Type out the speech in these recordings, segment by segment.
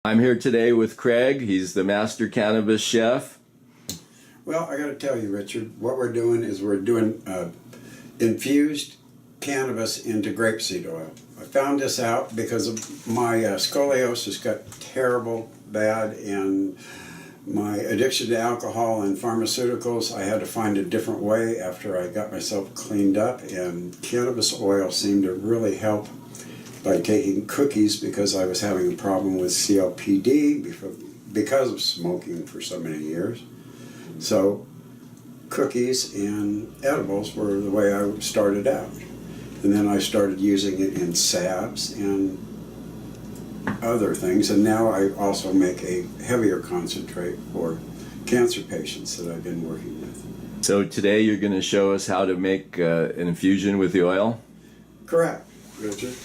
I'm here today with Craig. He's the master cannabis chef. Well, I got to tell you, Richard, what we're doing is we're doing infused cannabis into grapeseed oil. I found this out because of my scoliosis got terrible bad, and my addiction to alcohol and pharmaceuticals. I had to find a different way after I got myself cleaned up, and cannabis oil seemed to really help by taking cookies because I was having a problem with COPD because of smoking for so many years. So cookies and edibles were the way I started out. And then I started using it in salves and other things. And now I also make a heavier concentrate for cancer patients that I've been working with. So today you're going to show us how to make an infusion with the oil? Correct, Richard.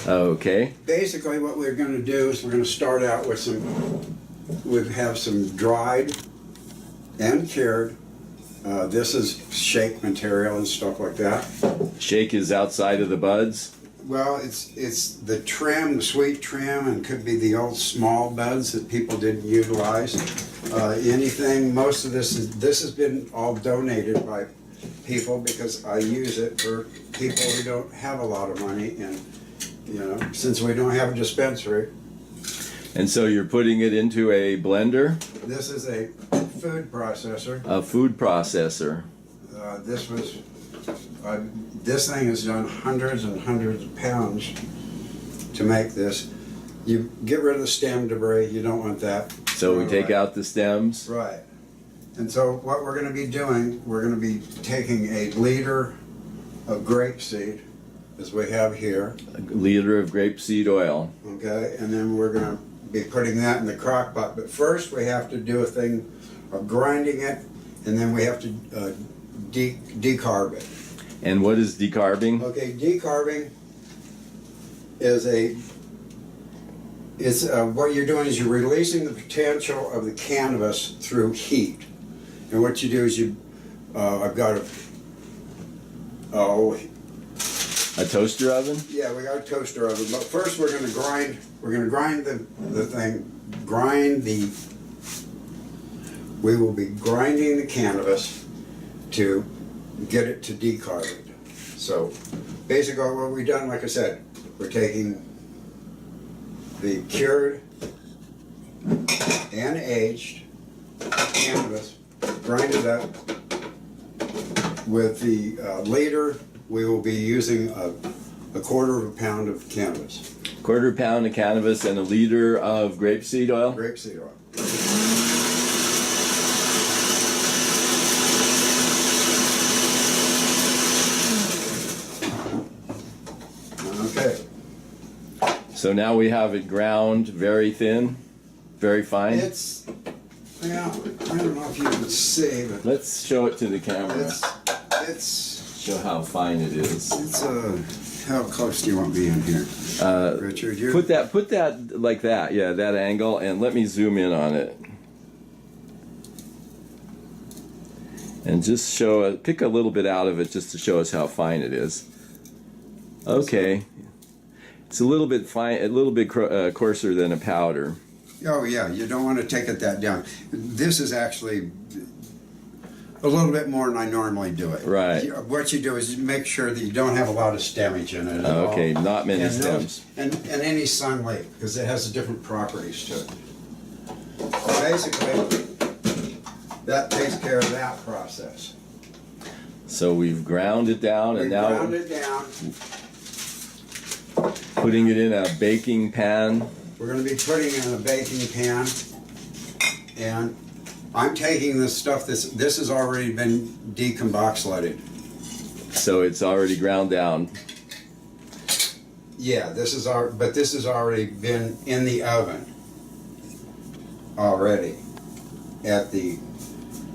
Okay. Basically what we're going to do is we're going to start out with some dried and cured. This is shake material and stuff like that. Shake is outside of the buds? Well, it's the trim, the sweet trim, and could be the old small buds that people didn't utilize. Anything, most of this has been all donated by people because I use it for people who don't have a lot of money, and since we don't have a dispensary. And so you're putting it into a blender? This is a food processor. A food processor. This thing has done hundreds and hundreds of pounds to make this. You get rid of the stem debris, you don't want that. So we take out the stems? Right. And so what we're going to be doing, we're going to be taking a liter of grapeseed, as we have here. A liter of grapeseed oil. Okay, and then we're going to be putting that in the crock pot. But first we have to do a thing of grinding it, and then we have to decarb it. And what is decarbing? Okay, decarbing is what you're doing is you're releasing the potential of the cannabis through heat. And what you do is I've got a toaster oven? Yeah, we got a toaster oven. But first we're going to grind the thing, we will be grinding the cannabis to get it to decarb it. So basically what we've done, like I said, we're taking the cured and aged cannabis, grind it up. With the liter, we will be using a quarter of a pound of cannabis. Quarter pound of cannabis and a liter of grapeseed oil? Grapeseed oil. Okay. So now we have it ground very thin, very fine? I don't know if you can see, but let's show it to the camera. It's show how fine it is. How close do you want to be in here, Richard? Put that like that, yeah, that angle, and let me zoom in on it. And just pick a little bit out of it just to show us how fine it is. Okay, it's a little bit fine, a little bit coarser than a powder. Oh yeah, you don't want to take it that down. This is actually a little bit more than I normally do it. Right. What you do is make sure that you don't have a lot of stemage in it at all. Okay, not many stems. And any sunlight, because it has different properties to it. Basically, that takes care of that process. So we've ground it down, and now ground it down. Putting it in a baking pan. We're going to be putting it in a baking pan, and I'm taking this stuff. This has already been decomboxylated. So it's already ground down. Yeah, this has already been in the oven already at the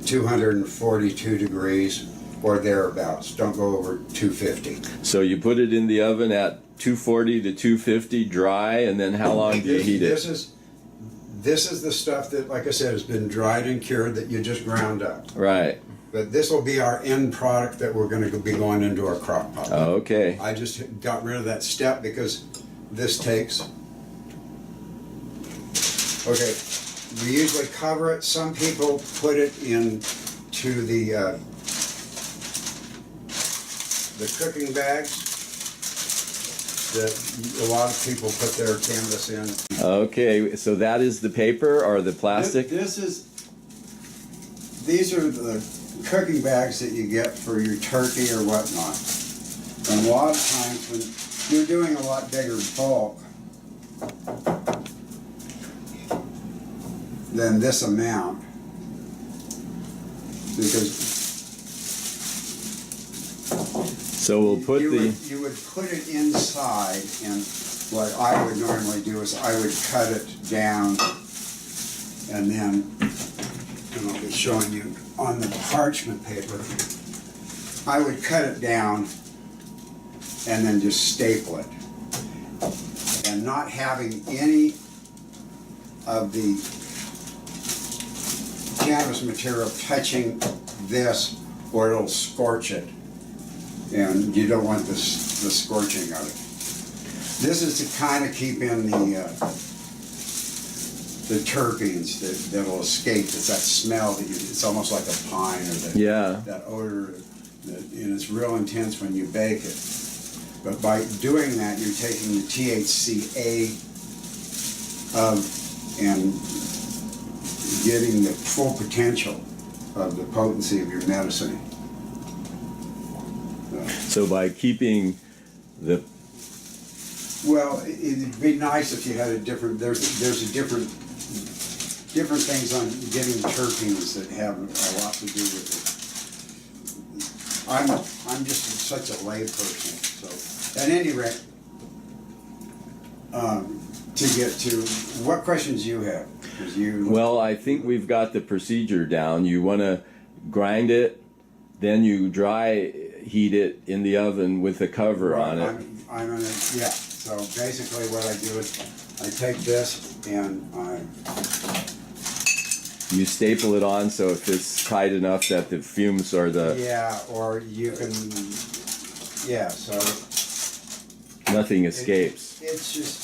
242 degrees or thereabouts. Don't go over 250. So you put it in the oven at 240 to 250 dry, and then how long do you heat it? This is the stuff that, like I said, has been dried and cured that you just ground up. Right. But this will be our end product that we're going to be going into our crock pot. Oh, okay. I just got rid of that step because this takes Okay, we usually cover it. Some people put it into the cooking bags that a lot of people put their cannabis in. Okay, so that is the paper or the plastic? These are the cooking bags that you get for your turkey or whatnot. And a lot of times when you're doing a lot bigger bulk than this amount, because So we'll put you the... would put it inside, and what I would normally do is I would cut it down, and then, and I'll be showing you on the parchment paper, I would cut it down and then just staple it. And not having any of the cannabis material touching this, or it'll scorch it. And you don't want the scorching of it. This is to kind of keep in the terpenes that'll escape. It's that smell that it's almost like a pine, or that odor, and it's real intense when you bake it. But by doing that, you're taking the THCA and getting the full potential of the potency of your medicine. So by keeping the... Well, it'd be nice if you had a different, there's a different things on getting terpenes that have a lot to do with it. I'm just such a lay person, so at any rate, to get to, what questions you have? Well, I think we've got the procedure down. You want to grind it, then you dry heat it in the oven with a cover on it. I'm gonna, yeah. So basically, what I do is I take this and you staple it on so if it's tight enough that the fumes or the... Yeah, or you can, yeah, so... Nothing escapes. It's just...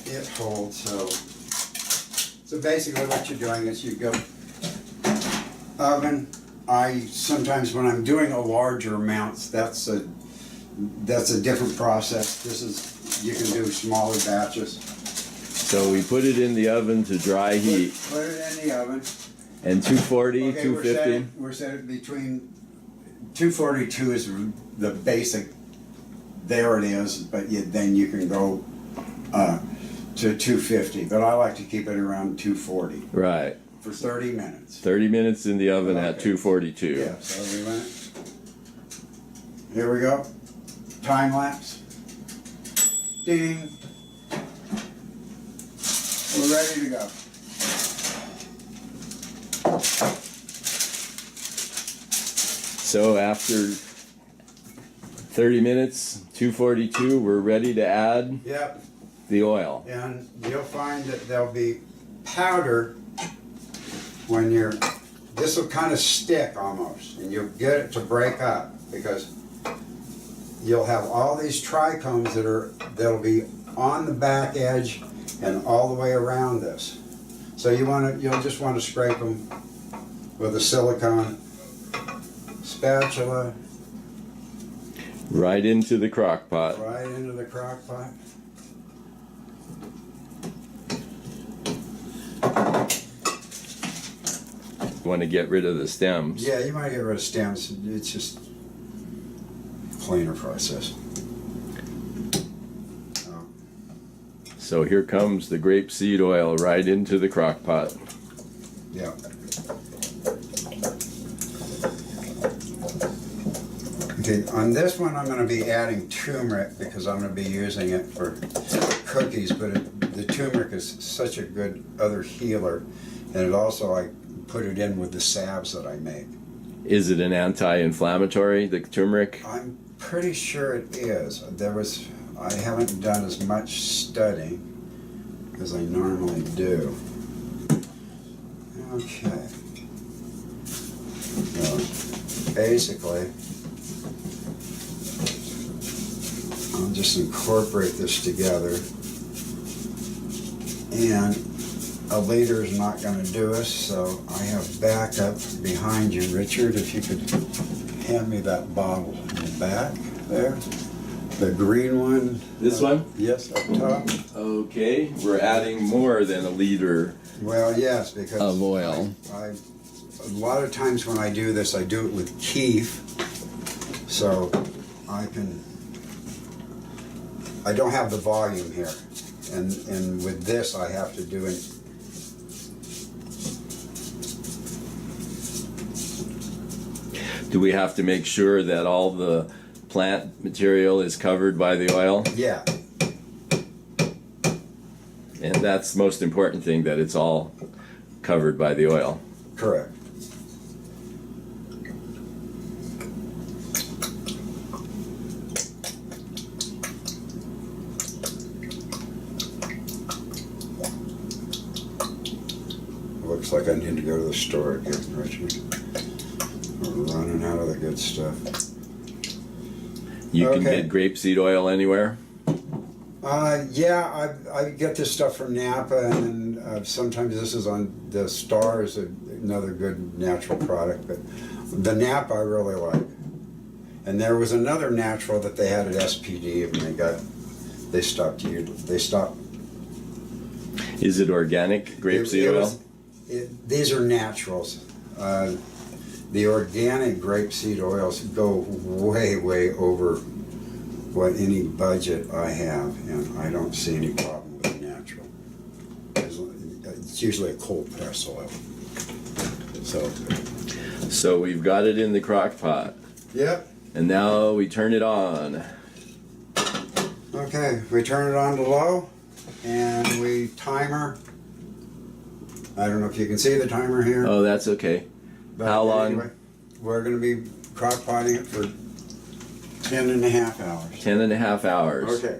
It holds, so basically what you're doing is you go oven. Sometimes when I'm doing a larger amounts, that's a different process. This is, you can do smaller batches. So we put it in the oven to dry heat. Put it in the oven. And 240, okay, 250? We're set between 242 is the basic. There it is, but then you can go to 250. But I like to keep it around 240. Right. For 30 minutes. 30 minutes in the oven at 242. Yeah, so we went. Here we go. Time lapse. Ding. We're ready to go. So after 30 minutes, 242, we're ready to add Yep. the oil. And you'll find that there'll be powder when this will kind of stick almost, and you'll get it to break up, because you'll have all these trichomes that'll be on the back edge and all the way around this. So you'll just want to scrape them with a silicone spatula. Right into the crock pot. Right into the crock pot. Want to get rid of the stems. Yeah, you might get rid of stems. It's just cleaner process. So here comes the grape seed oil right into the crock pot. Yeah. Okay, on this one I'm going to be adding turmeric because I'm going to be using it for cookies, but the turmeric is such a good other healer, and it also, I put it in with the salves that I make. Is it an anti-inflammatory, the turmeric? I'm pretty sure it is. I haven't done as much studying as I normally do. Okay. So basically, I'll just incorporate this together. And a liter is not going to do us, so I have backup behind you. Richard, if you could hand me that bottle in the back there. The green one. This one? Yes, up top. Okay, we're adding more than a liter. Well, yes, because Of oil. I a lot of times when I do this, I do it with keef, so I don't have the volume here, and with this I have to do it. Do we have to make sure that all the plant material is covered by the oil? Yeah, And that's the most important thing, that it's all covered by the oil. correct. Looks like I need to go to the store again, Richard. We're running out of the good stuff. You can Okay. get grapeseed oil anywhere? Yeah, I get this stuff from Napa, and then sometimes this is on the Star is another good natural product, but the Napa I really like. And there was another natural that they had at SPD, and they stopped. Is it organic grapeseed oil? These are naturals. The organic grapeseed oils go way over what any budget I have, and I don't see any problem with the natural. It's usually a cold press oil. So we've got it in the crock pot, Yep. and now we turn it on. Okay, we turn it on to low, and we timer. I don't know if you can see the timer here. Oh, that's okay. But How long? anyway, we're going to be crock potting it for 10 and a half hours. 10 and a half hours. Okay.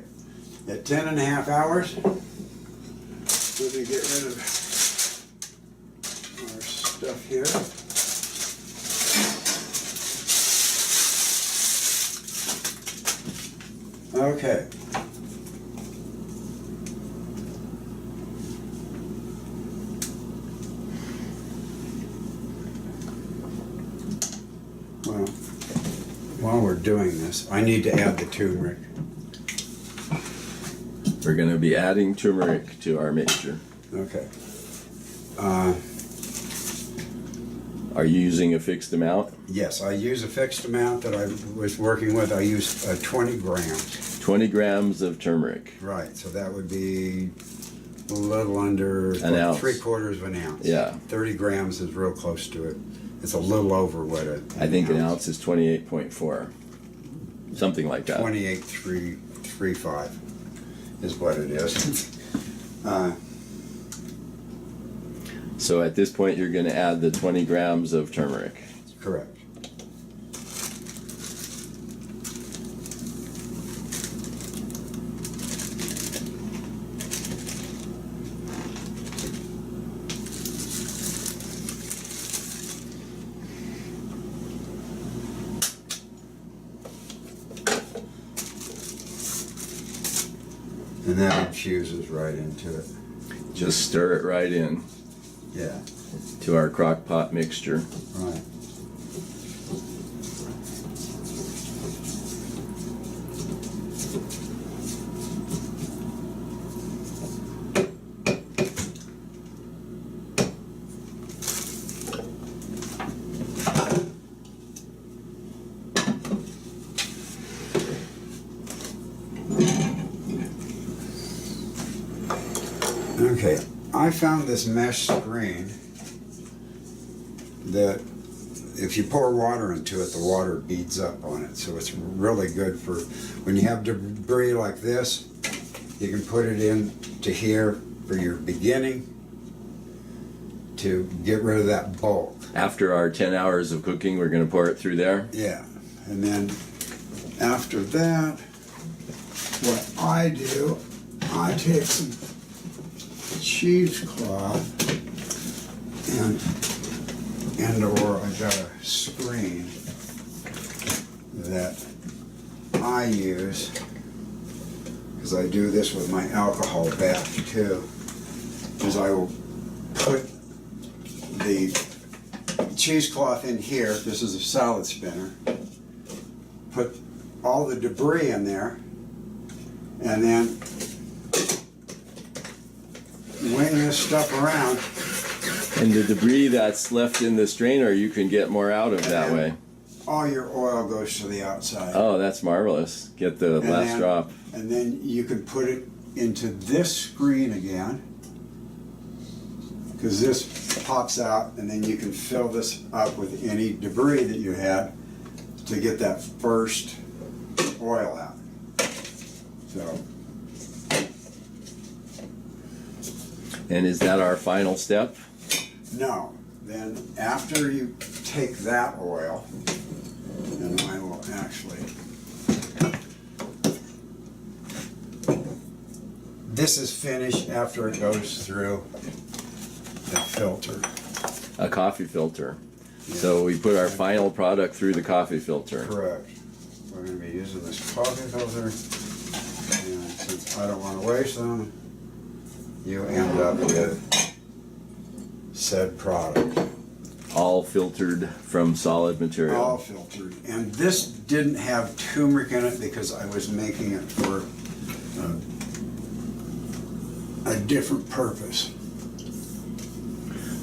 At 10 and a half hours, let me get rid of our stuff here. Okay. Well, while we're doing this, I need to add the turmeric. We're going to be adding turmeric to our mixture. Okay. Are you using a fixed amount? Yes, I use a fixed amount that I was working with. I use 20 grams. 20 grams of turmeric. Right, so that would be a little under An ounce. 3/4 of an ounce. Yeah. 30 grams is real close to it. It's a little over what I think an ounce is 28.4. Something like that. 28.335 is what it is. So at this point, you're going to add the 20 grams of turmeric. Correct. And that infuses right into it. Just stir it right in Yeah, to our crock pot mixture. right. Okay, I found this mesh screen that if you pour water into it, the water beads up on it. So it's really good for when you have debris like this, you can put it in to here for your beginning to get rid of that bulk. After our 10 hours of cooking, we're going to pour it through there. Yeah, and then after that, what I do, I take some cheesecloth or I got a screen that I use because I do this with my alcohol bath too. is I will put the cheesecloth in here. This is a salad spinner. Put all the debris in there, and then wing this stuff around. And the debris that's left in the strainer, you can get more out of that way. All your oil goes to the outside. Oh, that's marvelous. Get the last drop. And then you can put it into this screen again, because this pops out, and then you can fill this up with any debris that you had to get that first oil out. So. And is that our final step? No. Then after you take that oil, and I will actually, this is finished after it goes through the filter. A coffee filter. Yeah. So we put our final product through the coffee filter. Correct. We're going to be using this coffee filter, and since I don't want to waste them, you end up with said product. All filtered from solid material. All filtered. And this didn't have turmeric in it because I was making it for a different purpose.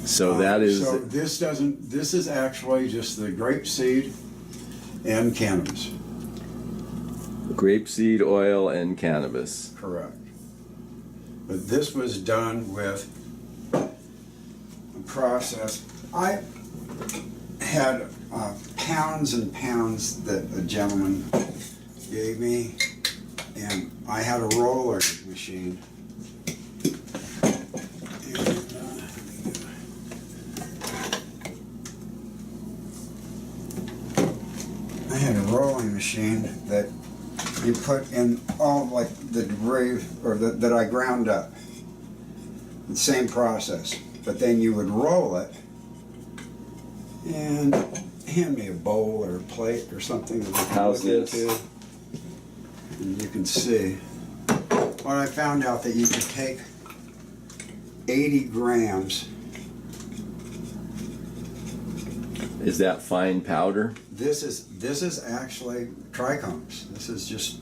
So that is. So this doesn't. This is actually just the grapeseed and cannabis. Grapeseed oil and cannabis. Correct. But this was done with a process. I had pounds and pounds that a gentleman gave me, and I had a roller machine. I had a rolling machine that you put in all like the debris or that I ground up. The same process, but then you would roll it and hand me a bowl or a plate or something that we can How's look this? into. And you can see what I found out that you could take 80 grams. Is that fine powder? This is actually trichomes. This is just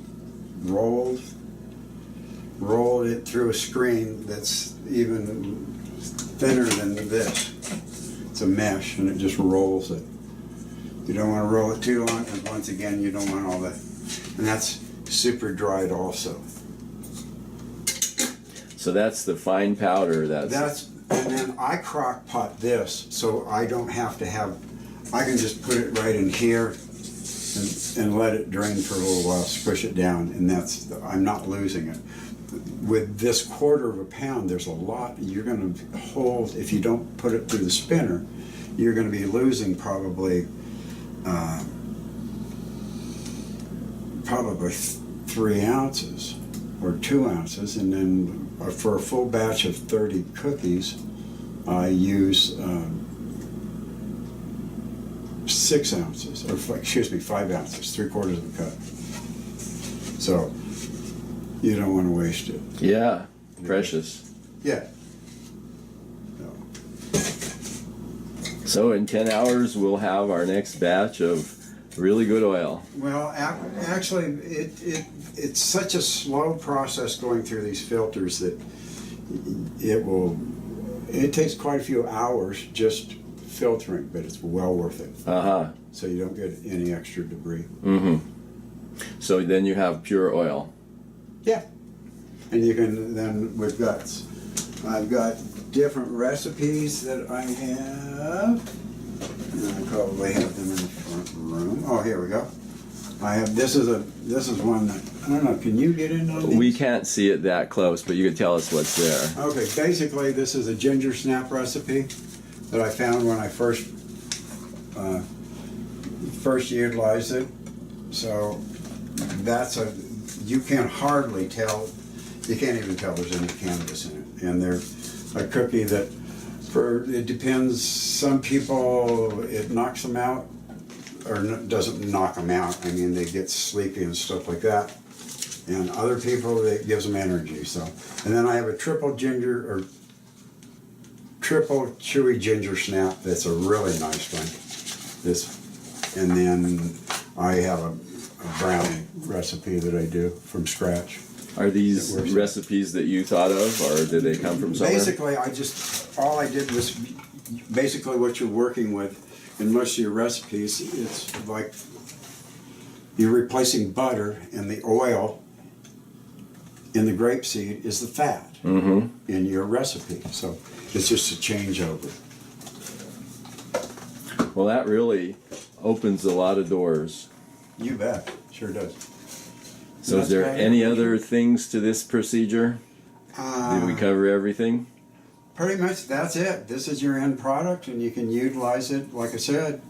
rolled it through a screen that's even thinner than this. It's a mesh, and it just rolls it. You don't want to roll it too long, and once again, you don't want all that. And that's super dried also. So that's the fine powder. And then I crock pot this, so I don't have to have. I can just put it right in here and let it drain for a little while, squish it down, and I'm not losing it. With this 1/4 of a pound, there's a lot you're going to hold. If you don't put it through the spinner, you're going to be losing probably 3 ounces or 2 ounces, and then for a full batch of 30 cookies, I use 6 ounces, or excuse me, 5 ounces, 3/4 of a cup. So you don't want to waste it. Yeah, precious. Yeah. So in 10 hours, we'll have our next batch of really good oil. Well, actually, it's such a slow process going through these filters that it takes quite a few hours just filtering, but it's well worth it. Uh-huh. So you don't get any extra debris. Mm-hmm. So then you have pure oil. Yeah. And you can, then I've got different recipes that I have. And I probably have them in the front room. Oh, here we go. This is one that, I don't know, can you get in on these? We can't see it that close, but you can tell us what's there. Okay, basically this is a ginger snap recipe that I found when I first utilized it. So you can hardly tell, you can't even tell there's any cannabis in it. And they're a cookie that, it depends, some people it knocks them out, or doesn't knock them out. I mean, they get sleepy and stuff like that. And other people, it gives them energy. So, and then I have a triple ginger, or triple chewy ginger snap. That's a really nice one. This, and then I have a brownie recipe that I do from scratch. Are these recipes that you thought of, or did they come from somewhere? Basically, all I did was basically what you're working with in most of your recipes. It's like you're replacing butter, and the oil in the grapeseed is the fat in your recipe. So it's just a changeover. Well, that really opens a lot of doors. You bet. Sure does. So is there any other things to this procedure? Did we cover everything? Pretty much that's it. This is your end product, and you can utilize it, like I said,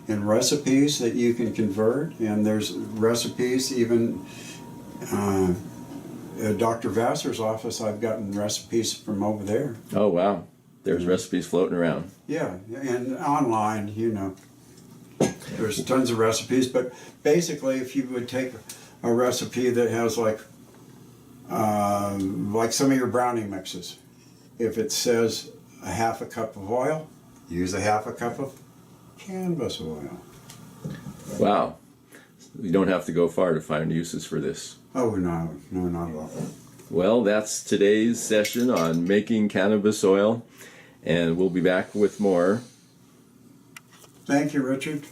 in recipes that you can convert. And there's recipes even at Dr. Vassar's office. I've gotten recipes from over there. Oh, wow. There's recipes floating around. Yeah, and online, you know, there's tons of recipes. But basically, if you would take a recipe that has like some of your brownie mixes, if it says a half a cup of oil, use a half a cup of cannabis oil. Wow. You don't have to go far to find uses for this. Oh, no, not at all. Well, that's today's session on making cannabis oil, and we'll be back with more. Thank you, Richard.